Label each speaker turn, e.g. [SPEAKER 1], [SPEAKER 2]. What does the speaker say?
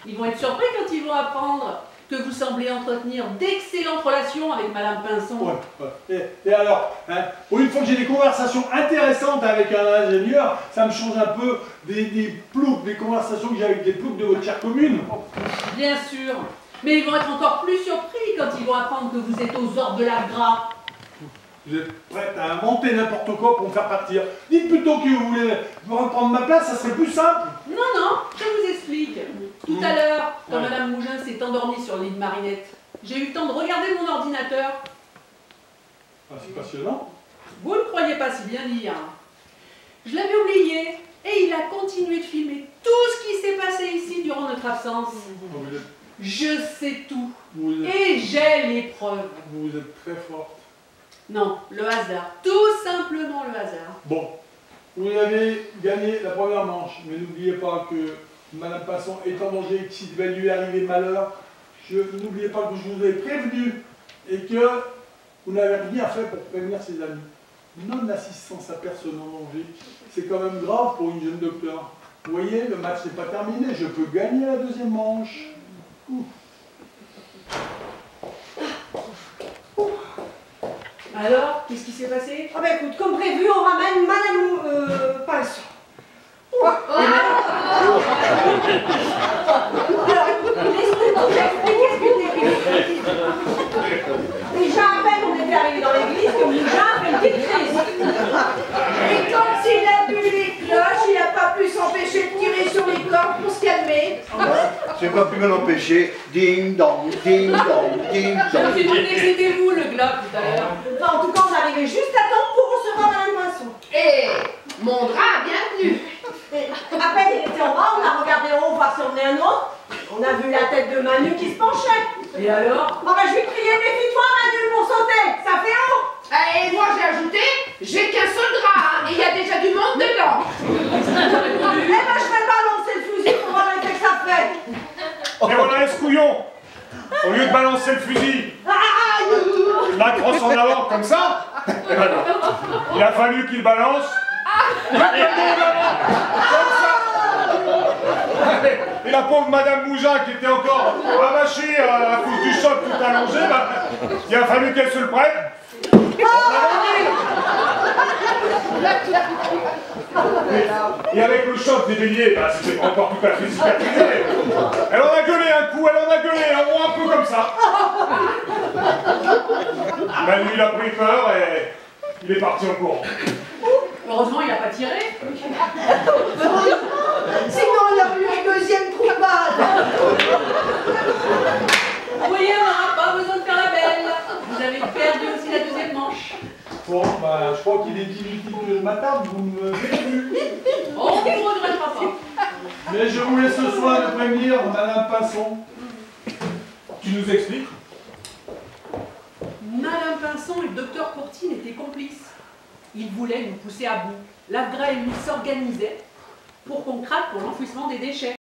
[SPEAKER 1] Ils vont être surpris quand ils vont apprendre que vous semblez entretenir d'excellentes relations avec Madame Pinson.
[SPEAKER 2] Ouais. Et alors, hein, pour une fois que j'ai des conversations intéressantes avec un ingénieur, ça me change un peu des ploucs, des conversations que j'ai avec des ploucs de votre chère commune.
[SPEAKER 1] Bien sûr. Mais ils vont être encore plus surpris quand ils vont apprendre que vous êtes aux ordres de l'AFGRA.
[SPEAKER 2] Vous êtes prête à inventer n'importe quoi pour me faire partir. Dites plutôt que vous voulez reprendre ma place, ça serait plus simple.
[SPEAKER 1] Non, je vous explique. Tout à l'heure, quand Madame Mougin s'est endormie sur le lit de Marinette, j'ai eu le temps de regarder mon ordinateur.
[SPEAKER 2] Ah, c'est passionnant.
[SPEAKER 1] Vous ne croyez pas si bien dire. Je l'avais oublié et il a continué de filmer tout ce qui s'est passé ici durant notre absence. Je sais tout. Et j'ai les preuves.
[SPEAKER 2] Vous êtes très forte.
[SPEAKER 1] Non, le hasard. Tout simplement le hasard.
[SPEAKER 2] Bon, vous avez gagné la première manche, mais n'oubliez pas que Madame Pinson est en danger et que s'il devait lui arriver malheur, n'oubliez pas que je vous ai prévenu et que vous n'avez rien fait pour prévenir ses amis. Non-assistance à personne en danger, c'est quand même grave pour une jeune docteure. Vous voyez, le match n'est pas terminé, je peux gagner la deuxième manche.
[SPEAKER 1] Alors, qu'est-ce qui s'est passé?
[SPEAKER 3] Ah bah écoute, comme prévu, on ramène Madame Pinson. Déjà à peine on était arrivé dans l'église que Mougin a fait une petite crise. Et quand il a bu les cloches, il n'a pas pu s'empêcher de tirer sur les cordes pour se calmer.
[SPEAKER 4] J'ai pas pu me l'empêcher. Ding dong, ding dong, ding
[SPEAKER 1] Je me suis
[SPEAKER 4] dong.
[SPEAKER 1] douté que c'était vous le globe tout à l'heure.
[SPEAKER 3] Enfin, en tout cas, on est arrivé juste à temps pour recevoir Madame Pinson.
[SPEAKER 5] Et mon drap, bienvenue.
[SPEAKER 3] Et à peine il était en bas, on a regardé en haut voir si on venait un autre. On a vu la tête de Manu qui se penchait.
[SPEAKER 1] Et alors?
[SPEAKER 3] Oh bah je lui criais, méfie-toi Manu pour sauter, ça fait haut.
[SPEAKER 5] Et moi j'ai ajouté, j'ai qu'un seul drap, hein, et il y a déjà du monde dedans.
[SPEAKER 3] Eh ben je vais balancer le fusil pour voir l'effet que ça fait.
[SPEAKER 6] Et voilà Escouillon. Au lieu de balancer le fusil, la crosse en avant comme ça, il a fallu qu'il balance le cadeau en avant, comme ça. Et la pauvre Madame Mougin qui était encore ramachée à cause du choc tout allongé, bah, il a fallu qu'elle se le prenne. Et avec le choc des béliers, bah, c'était pas encore tout à fait cicatrisé. Elle en a gueulé un coup, elle en a gueulé un peu comme ça. Manu il a pris peur et il est parti en courant.
[SPEAKER 1] Heureusement, il n'a pas tiré.
[SPEAKER 3] Sinon il y aurait eu une deuxième troumbade.
[SPEAKER 1] Vous voyez, on n'aura pas besoin de faire la belle. Vous avez perdu aussi la deuxième manche.
[SPEAKER 2] Bon, bah, je crois qu'il est inutile que je m'attarde, vous ne me verrez plus.
[SPEAKER 1] On ne regrettera pas.
[SPEAKER 2] Mais je vous laisse ce soin de prévenir Madame Pinson.
[SPEAKER 6] Tu nous expliques?
[SPEAKER 1] Madame Pinson et le docteur Courtine étaient complices. Ils voulaient nous pousser à bout. L'AFGRA et nous s'organisaient pour qu'on craque pour l'enfouissement des déchets.